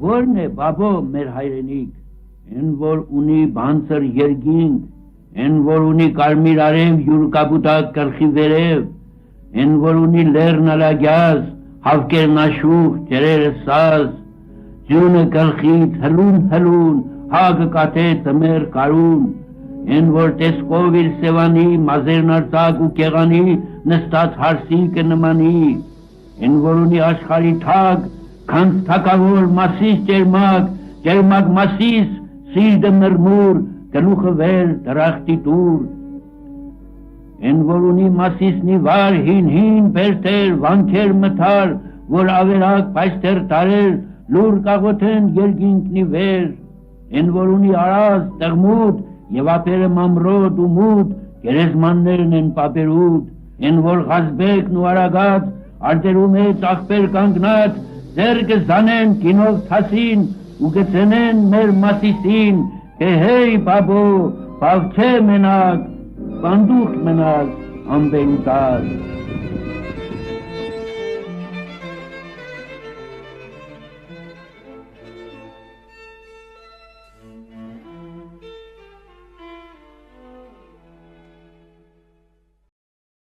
Որն է բաբո մեր հայրենիք, են որ ունի բանցր երկինք, են որ ունի կարմիր արև յուրկապուտակ կրխի վերև, են որ ունի լեռն ալագյազ, հավկերն աշուխ, ջրերը սազ, ձյունը կրխից հլուն, հագը կատե տմեր կարուն, են որ տեսկով իր սևանի, մազերն արծակ ու կեղանի, նստած հարսի կնմանի, են որ ունի աշխարի թակ, քանց թակավոր մասիս ջերմակ մասիս, սիրտը մրմուր, գլուխը վեր, դրախտի տուր, են որ ունի մասիսնի վար, հին բերտեր, վանքեր մթար, որ ավերակ պայստեր տարեր, լուր կաղոթեն երկինքնի վեր, են որ ունի արազ, տղմուտ, և ապերը մամրոտ ու մուտ, գերեզմաններն են պապերուտ, են որ խազբեկն ու արագած, արտերում է ծախպեր կանգնած, ձեր կզանեն կինով թասին, ու կծենեն մեր մասիսին, թե հեյ բաբո, բավ չէ մենակ, պանդուխ մնաք ամբեն տար։